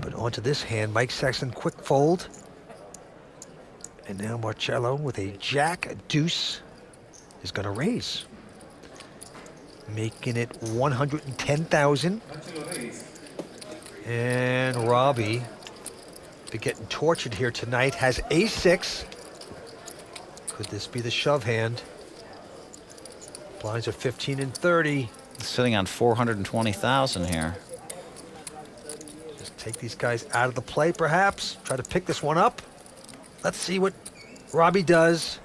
But onto this hand, Mike Sexton, quick fold. And now Marcello with a jack, a deuce, is going to raise. Making it 110,000. And Robbie, been getting tortured here tonight, has ace-6. Could this be the shove hand? Blinds are 15 and 30. Sitting on 420,000 here. Just take these guys out of the play, perhaps. Try to pick this one up. Let's see what Robbie does.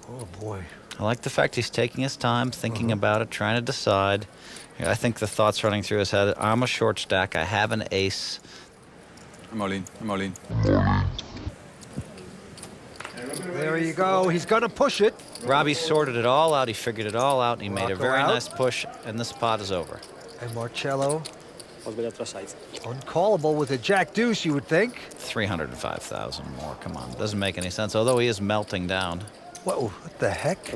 Oh, boy. I like the fact he's taking his time, thinking about it, trying to decide. I think the thought's running through his head. I'm a short stack. I have an ace. I'm all in. I'm all in. There you go. He's going to push it. Robbie sorted it all out. He figured it all out. And he made a very out. nice push, and this pot is over. And Marcello, uncallable with a jack deuce, you would think. 305,000 more. Come on. Doesn't make any sense, although he is melting down. Whoa, what the heck?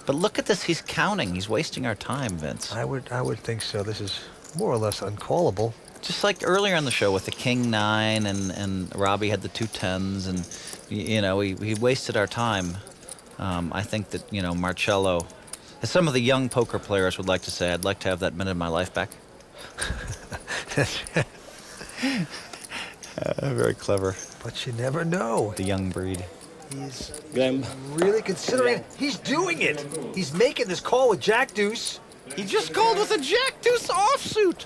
But look at this. He's counting. He's wasting our time, Vince. I would think so. This is more or less uncallable. Just like earlier in the show with the king 9 and Robbie had the 2 10s, and you know, he wasted our time. I think that, you know, Marcello, as some of the young poker players would like to say, I'd like to have that minute of my life back. Very clever. But you never know. The young breed. He's really considering. He's doing it. He's making this call with jack deuce. He just called with a jack deuce offsuit.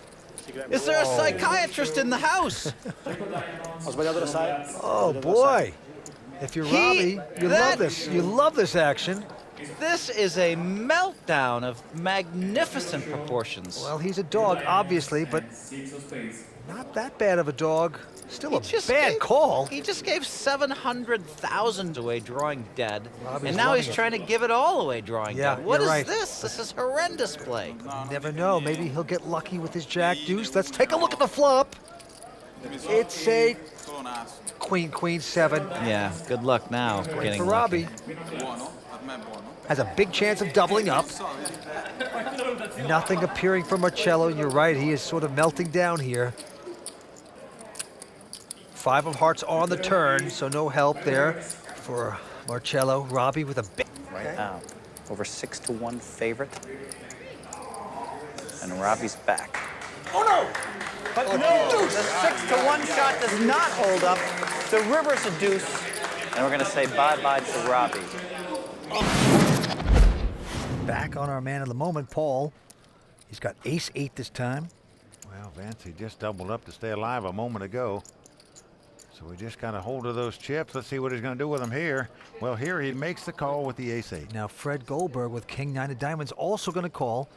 Is there a psychiatrist in the house? Oh boy! If you're Robbie, you love this. You love this action. This is a meltdown of magnificent proportions. Well, he's a dog, obviously, but not that bad of a dog. Still a bad call. He just gave 700,000 away drawing dead, Robbie's and now he's loving it. trying to give it all away drawing Yeah, dead. What you're is right. this? This is horrendous play. You never know. Maybe he'll get lucky with his jack deuce. Let's take a look at the flop. It's a queen 7. Yeah, good luck now. Great for Robbie. Has a big chance of doubling up. Nothing appearing from Marcello. You're right. He is sort of melting down here. 5 of hearts on the turn, so no help there for Marcello. Robbie with a big... Right now, over 6-1 favorite. And Robbie's back. Oh, no! But no, the 6-1 shot does not hold up. The river's a deuce. And we're going to say bye-bye to Robbie. Back on our man of the moment, Paul. He's got ace-8 this time. Well, Vince, he just doubled up to stay alive a moment ago. So we just got a hold of those chips. Let's see what he's going to do with them here. Well, here he makes the call with the ace-8. Now Fred Goldberg with king 9 of diamonds also going to call.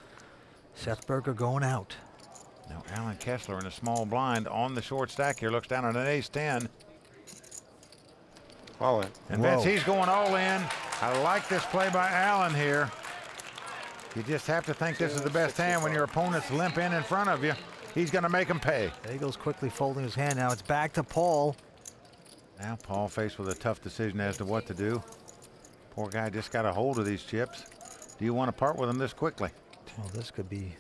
Seth Berger going out. Now Alan Kessler in a small blind on the short stack here looks down on an ace-10. All in. And Vince, he's going all in. I like this play by Alan here. You just have to think this is the best hand when your opponent's limp in front of you. He's going to make him pay. Eagles quickly folding his hand. Now it's back to Paul. Now Paul faced with a tough decision as to what to do. Poor guy just got a hold of these chips. Do you want to part with them this quickly? Well, this could be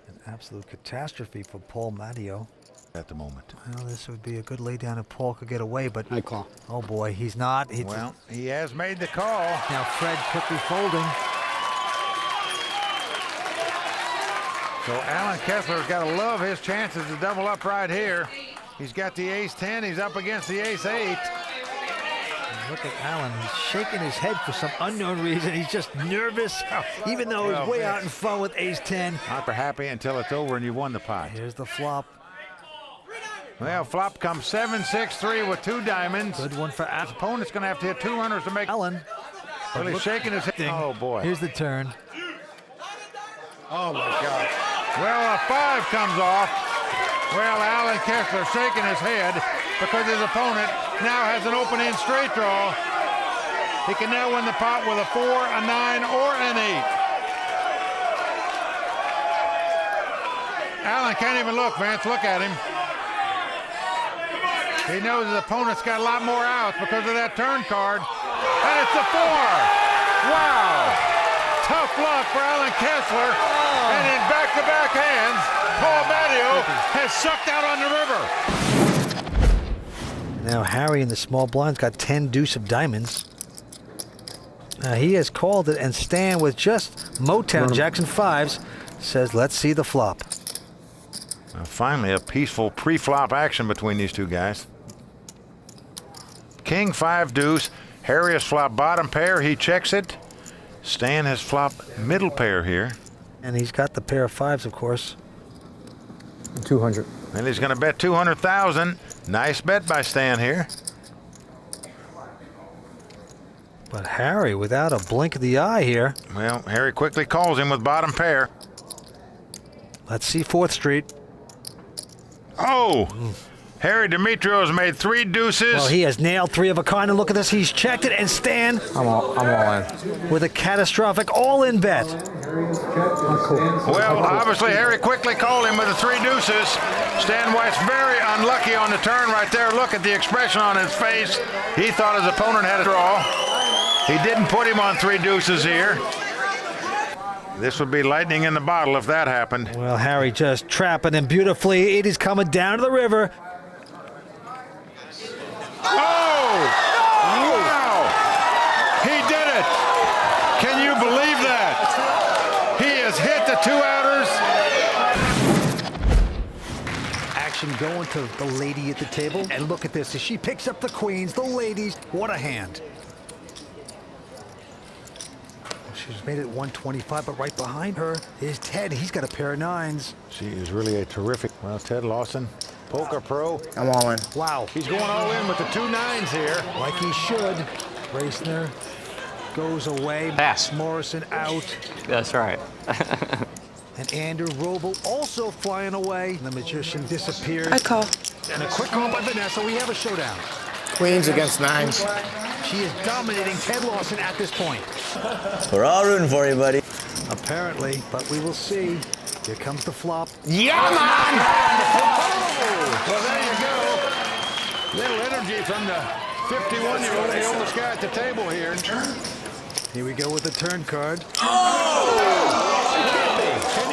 an absolute catastrophe for Paul Matteo. At the moment. Well, this would be a good laydown if Paul could get away, but... I call. Oh, boy, he's not. Well, he has made the call. Now Fred quickly folding. So Alan Kessler's got to love his chances to double up right here. He's got the ace-10. He's up against the ace-8. Look at Alan. He's shaking his head for some unknown reason. He's just nervous, even though he's way out in front with ace-10. Not for happy until it's over and you won the pot. Here's the flop. Well, flop comes 7-6-3 with 2 diamonds. Good one for His Alan. opponent's going to have to hit 2 runners to make. Alan. Really shaking his head. Oh, boy. Here's the turn. Oh my God. Well, a 5 comes off. Well, Alan Kessler shaking his head because his opponent now has an open-end straight draw. He can now win the pot with a 4, a 9, or an 8. Alan can't even look, Vance. Look at him. He knows his opponent's got a lot more outs because of that turn card. And it's a 4. Wow. Tough luck for Alan Kessler. And in back-to-back hands, Paul Matteo has sucked out on the river. Now Harry in the small blind's got 10 deuce of diamonds. He has called it, and Stan with just Motown Jackson 5s says, let's see the flop. Finally, a peaceful pre-flop action between these two guys. King 5 deuce. Harry has flopped bottom pair. He checks it. Stan has flopped middle pair here. And he's got the pair of 5s, of course. 200. And he's going to bet 200,000. Nice bet by Stan here. But Harry, without a blink of the eye here. Well, Harry quickly calls him with bottom pair. Let's see 4th Street. Oh! Harry Demetriou's made 3 deuces. Well, he has nailed 3 of a kind, and look at this. He's checked it, and Stan I'm all in. with a catastrophic all-in bet. Well, obviously, Harry quickly called him with the 3 deuces. Stan White's very unlucky on the turn right there. Look at the expression on his face. He thought his opponent had a draw. He didn't put him on 3 deuces here. This would be lightning in the bottle if that happened. Well, Harry just trapping him beautifully. It is coming down to the river. Oh! Wow! He did it! Can you believe that? He has hit the 2-outers. Action going to the lady at the table. And look at this. As she picks up the queens, the ladies, what a hand. She's made it 125, but right behind her is Ted. He's got a pair of 9s. She is really a terrific, well, Ted Lawson, poker pro. I'm all in. Wow. He's going all in with the 2 9s here. Like he should. Reisner goes away. Pass. Morrison out. That's right. And Andrew Roble also flying away. The magician disappears. I call. And a quick call by Vanessa. We have a showdown. Queens against 9s. She is dominating Ted Lawson at this point. We're all rooting for you, buddy. Apparently, but we will see. Here comes the flop. Yeah, man! Well, there you go. Little energy from the 51-year-old, the oldest guy at the table here. Here we go with the turn card. Can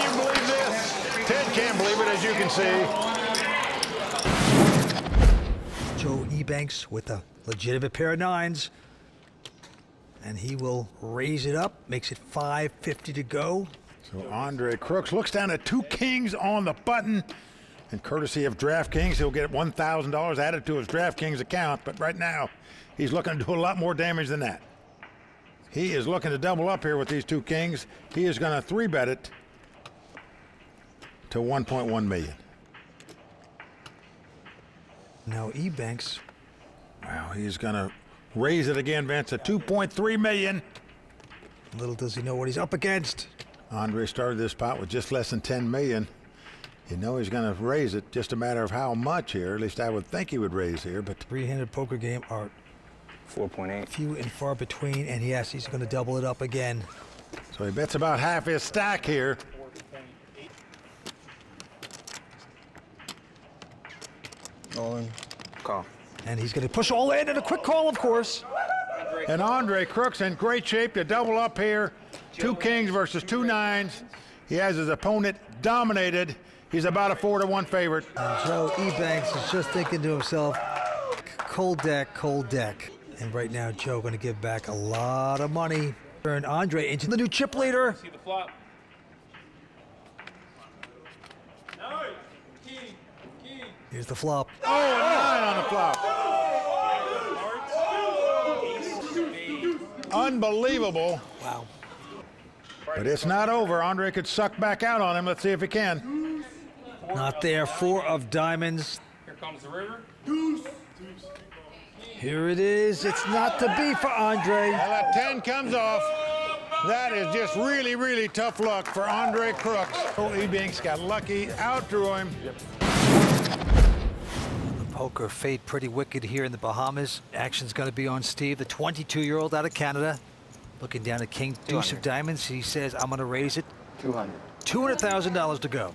you believe this? Ted can't believe it, as you can see. Joe Ebanks with a legitimate pair of 9s. And he will raise it up, makes it 550 to go. So Andre Crooks looks down at 2 kings on the button. And courtesy of DraftKings, he'll get $1,000 added to his DraftKings account. But right now, he's looking to do a lot more damage than that. He is looking to double up here with these 2 kings. He is going to 3-bet it to 1.1 million. Now Ebanks. Wow, he's going to raise it again, Vince, at 2.3 million. Little does he know what he's up against. Andre started this pot with just less than 10 million. You know he's going to raise it, just a matter of how much here. At least I would think he would raise here, but 3-handed poker game are 4.8. few and far between, and yes, he's going to double it up again. so he bets about half his stack here. All in. Call. And he's going to push all in, and a quick call, of course. And Andre Crooks in great shape to double up here. 2 kings versus 2 9s. He has his opponent dominated. He's about a 4-to-1 favorite. And Joe Ebanks is just thinking to himself, cold deck, cold deck. And right now, Joe going to give back a lot of money. Turn Andre into the new chip leader. See the flop. Here's the flop. Oh, a 9 on the flop. Unbelievable. Wow. But it's not over. Andre could suck back out on him. Let's see if he can. Not there. 4 of diamonds. Here comes the river. Here it is. It's not to be for Andre. Well, that 10 comes off. That is just really, really tough luck for Andre Crooks. Oh, Ebanks got lucky, outdrew him. The poker fate pretty wicked here in the Bahamas. Action's going to be on Steve, the 22-year-old out of Canada. Looking down at King Deuce of Diamonds. He says, I'm going to raise it. 200. $200,000 to go.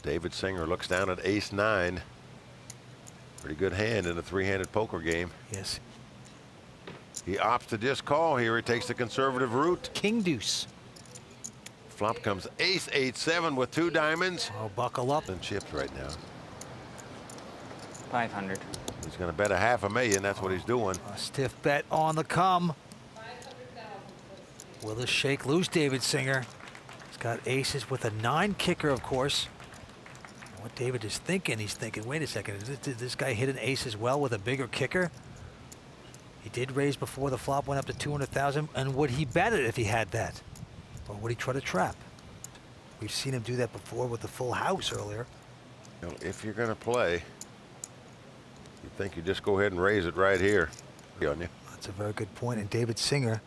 David Singer looks down at ace 9. Pretty good hand in a three-handed poker game. Yes. He opts to just call here. He takes the conservative route. King deuce. Flop comes ace 8-7 with 2 diamonds. Oh, buckle up. And chips right now. 500. He's going to bet a $500,000. That's what he's doing. A stiff bet on the come. Will this shake loose, David Singer? He's got aces with a 9 kicker, of course. What David is thinking, he's thinking, wait a second, did this guy hit an ace as well with a bigger kicker? He did raise before the flop went up to 200,000, and would he bet it if he had that? Or would he try to trap? We've seen him do that before with the full house earlier. You know, if you're going to play, you think you just go ahead and raise it right here. On you. That's a very good point, and David Singer.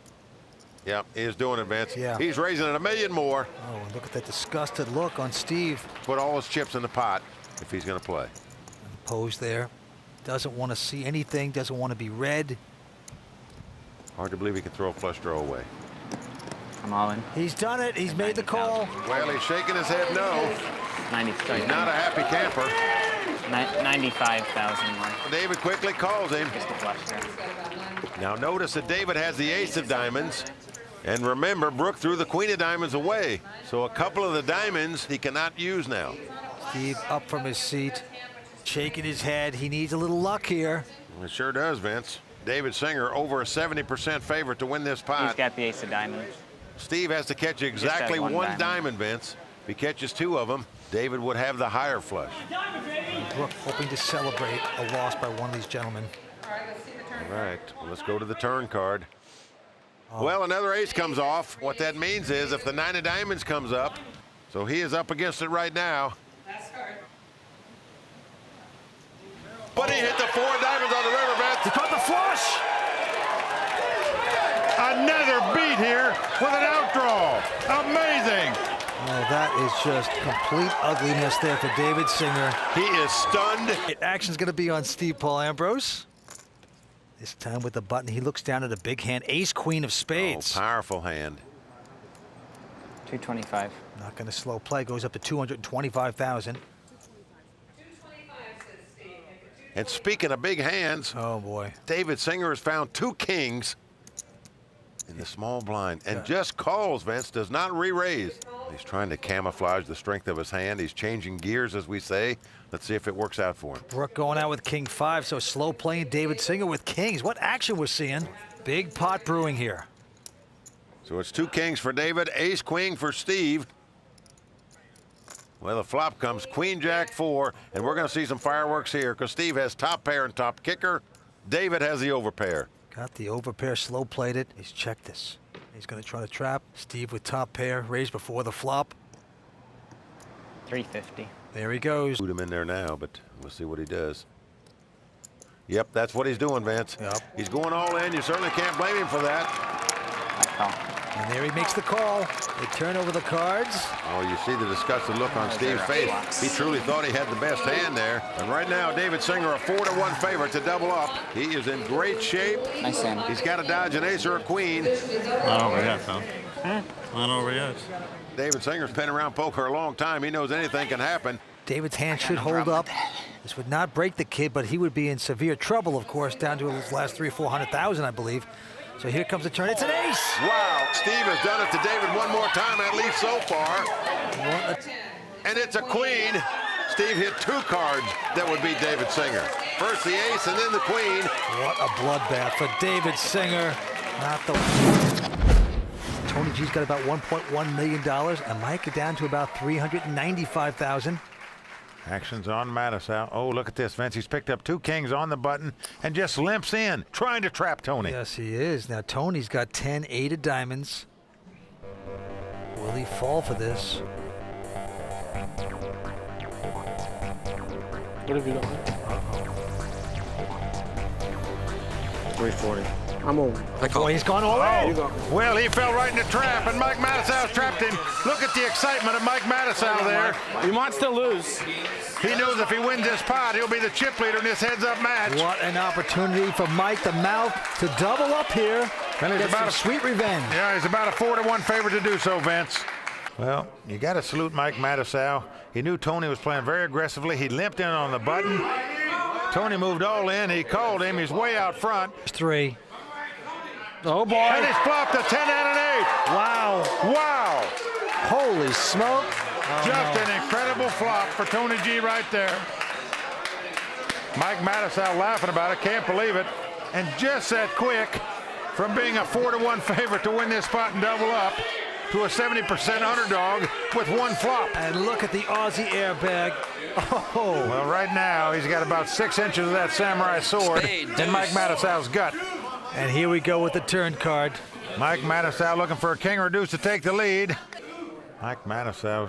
Yeah, he is doing it, Vince. Yeah. He's raising it $1 million more. Oh, and look at that disgusted look on Steve. Put all his chips in the pot if he's going to play. And pose there. Doesn't want to see anything, doesn't want to be read. Hard to believe he can throw a flush draw away. I'm all in. He's done it. He's made the call. Well, he's shaking his head no. 90. He's not a happy camper. 95,000 more. David quickly calls him. Just a flush there. Now notice that David has the ace of diamonds. And remember, Brooke threw the queen of diamonds away. So a couple of the diamonds he cannot use now. Steve up from his seat, shaking his head. He needs a little luck here. It sure does, Vince. David Singer over a 70% favorite to win this pot. He's got the ace of diamonds. Steve has to catch exactly one one diamond. diamond, Vince. If he catches 2 of them, David would have the higher flush. Brooke hoping to celebrate a loss by one of these gentlemen. All right, well, let's go to the turn card. Well, another ace comes off. What that means is if the 9 of diamonds comes up, so he is up against it right now. But he hit the 4 diamonds on the river, Vince. He caught the flush. Another beat here with an outdraw. Amazing. Oh, that is just complete ugliness there for David Singer. He is stunned. Action's going to be on Steve Paul Ambrose. This time with the button, he looks down at a big hand, ace queen of spades. Oh, powerful hand. 225. Not going to slow play, goes up to 225,000. And speaking of big hands, Oh boy. David Singer has found 2 kings in the small blind and just calls, Vince, does not re-raise. He's trying to camouflage the strength of his hand. He's changing gears, as we say. Let's see if it works out for him. Brooke going out with king 5, so slow playing David Singer with kings. What action we're seeing. Big pot brewing here. So it's 2 kings for David, ace queen for Steve. Well, the flop comes queen jack 4, and we're going to see some fireworks here because Steve has top pair and top kicker. David has the overpair. Got the overpair, slow played it. He's checked this. He's going to try to trap. Steve with top pair, raised before the flop. 350. There he goes. Put him in there now, but we'll see what he does. Yep, that's what he's doing, Vance. Yep. He's going all in. You certainly can't blame him for that. I call. And there he makes the call. They turn over the cards. Oh, you see the disgusted look on Steve's face. He truly thought he had the best hand there. And right now, David Singer, a 4-1 favorite to double up. He is in great shape. Nice hand. He's got to dodge an ace or a queen. Not over yet, though. Not over yet. David Singer's been around poker a long time. He knows anything can happen. David's hand should hold up. This would not break the kid, but he would be in severe trouble, of course, down to his last 300,000-400,000, I believe. So here comes the turn. It's an ace. Wow, Steve has done it to David one more time, at least so far. And it's a queen. Steve hit 2 cards that would beat David Singer. First the ace and then the queen. What a bloodbath for David Singer. Not the... Tony G's got about $1.1 million, and Mike is down to about $395,000. Action's on Mattisau. Oh, look at this, Vince. He's picked up 2 kings on the button and just limps in, trying to trap Tony. Yes, he is. Now, Tony's got 10, 8 of diamonds. Will he fall for this? What have you done? 340. I'm over. Oh, he's gone all in. Well, he fell right in the trap, and Mike Mattisau trapped him. Look at the excitement of Mike Mattisau there. He wants to lose. He knows if he wins this pot, he'll be the chip leader in this heads-up match. What an opportunity for Mike the Mouth to double up here. And he's Get about some sweet revenge. Yeah, he's about a 4-1 favorite to do so, Vince. Well, you got to salute Mike Mattisau. He knew Tony was playing very aggressively. He limped in on the button, Tony moved all in. He called him. He's way out front. 3. Oh, boy. And he's flopped a 10 and an 8. Wow. Wow. Holy smoke. Just an incredible flop for Tony G right there. Mike Mattis out laughing about it. Can't believe it. And just that quick from being a 4-1 favorite to win this spot and double up to a 70% underdog with one flop. And look at the Aussie airbag. Oh. Well, right now, he's got about 6 inches of that samurai sword in Mike Mattisau's gut. And here we go with the turn card. Mike Mattisau looking for a king or deuce to take the lead. Mike Mattisau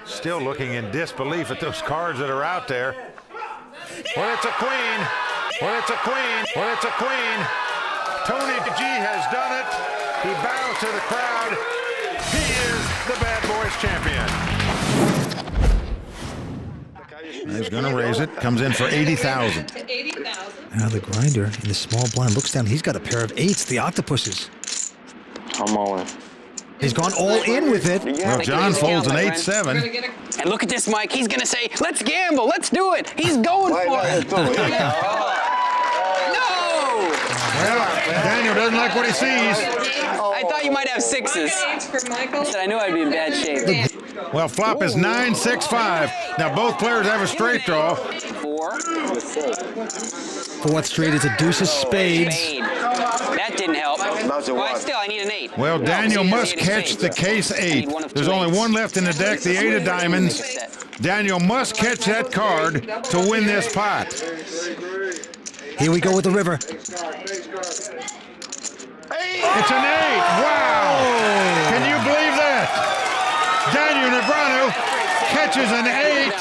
still looking in disbelief at those cards that are out there. Well, it's a queen. Well, it's a queen. Well, it's a queen. Tony G has done it. He bows to the crowd. He is the Bad Boys champion. He's going to raise it. Comes in for 80,000. Now the grinder in the small blind looks down. He's got a pair of 8s, the octopuses. I'm all in. He's gone all in with it. Well, John folds an 8-7. And look at this, Mike. He's going to say, let's gamble. Let's do it. He's going for it. No! Well, Daniel doesn't like what he sees. I thought you might have 6s. I knew I'd be in bad shape. Well, flop is 9-6-5. Now both players have a straight draw. 4. 4th straight is a deuce of spades. That didn't help. Why still? I need an 8. Well, Daniel must catch the case 8. There's only one left in the deck, the 8 of diamonds. Daniel must catch that card to win this pot. Here we go with the river. It's an 8. Wow. Can you believe that? Daniel Negreanu catches an 8.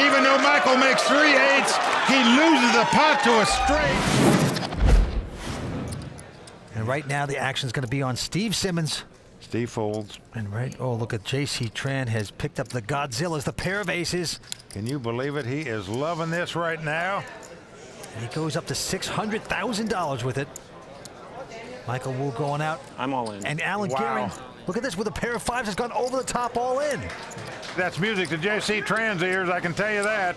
Even though Michael makes 3 8s, he loses the pot to a straight. And right now the action's going to be on Steve Simmons. Steve folds. And oh, look at J.C. Tran has picked up the Godzillas, the pair of aces. Can you believe it? He is loving this right now. And he goes up to $600,000 with it. Michael Wu going out. I'm all in. And Alan Gearing, look at this, with a pair of 5s, has gone over the top all in. That's music to J.C. Tran's ears, I can tell you that.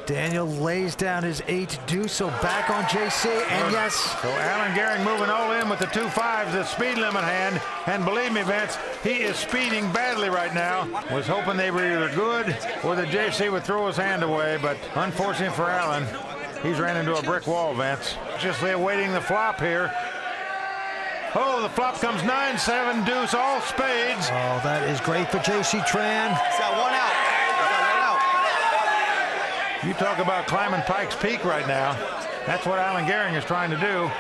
Daniel lays down his 8 deuce, so back on JC, and yes. So Alan Gearing moving all in with the 2 5s, the speed limit hand. And believe me, Vince, he is speeding badly right now. Was hoping they were either good or that JC would throw his hand away, but unfortunately for Alan, he's ran into a brick wall, Vince. Just awaiting the flop here. Oh, the flop comes 9-7 deuce, all spades. Oh, that is great for J.C. Tran. He's got 1 out. You talk about climbing Pikes Peak right now. That's what Alan Gearing is trying to do.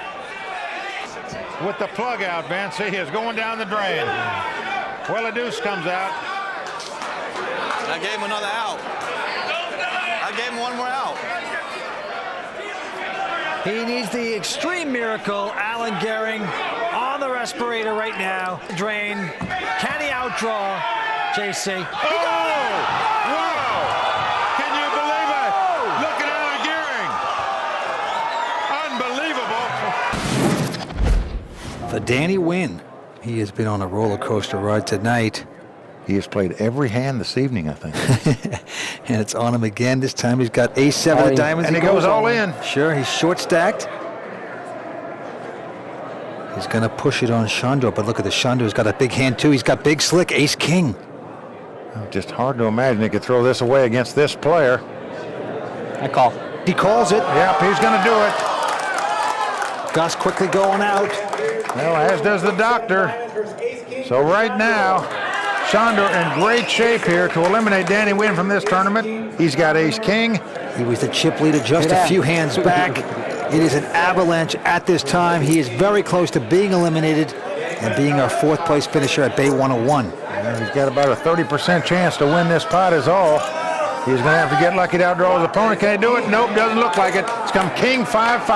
With the plug out, Vince, he is going down the drain. Well, a deuce comes out. I gave him another out. I gave him 1 more out. He needs the extreme miracle. Alan Gearing on the respirator right now. Drain. Can he outdraw JC? Oh! Wow! Can you believe it? Look at Alan Gearing. Unbelievable. For Danny Wynn. He has been on a roller coaster ride tonight. He has played every hand this evening, I think. And it's on him again. This time he's got ace-7 of diamonds. And he goes all in. Sure, he's short stacked. He's going to push it on Shandor, but look at the Shandor. He's got a big hand too. He's got big slick, ace-king. Just hard to imagine he could throw this away against this player. I call. He calls it. Yep, he's going to do it. Gus quickly going out. Well, as does the doctor. So right now, Shandor in great shape here to eliminate Danny Wynn from this tournament. He's got ace-king. He was the chip leader just a few hands back. It is an avalanche at this time. He is very close to being eliminated and being our 4th place finisher at Bay 101. And he's got about a 30% chance to win this pot is all. He's going to have to get lucky to outdraw his opponent. Can he do it? Nope, doesn't look like it. It's come king 5-5.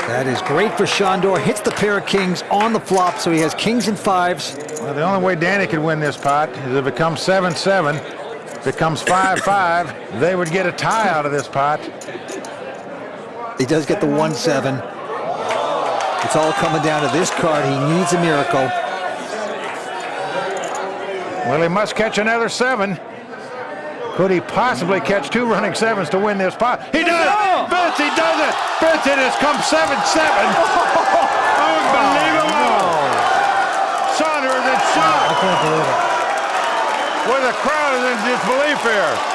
That is great for Shandor. Hits the pair of kings on the flop, so he has kings and 5s. Well, the only way Danny could win this pot is if it comes 7-7. If it comes 5-5, they would get a tie out of this pot. He does get the 1-7. It's all coming down to this card. He needs a miracle. Well, he must catch another 7. Could he possibly catch 2 running 7s to win this pot? He does! Vince, he does it! Vince, it has come 7-7. Unbelievable! Saunders is shocked. I can't believe it. Well, the crowd is in disbelief here.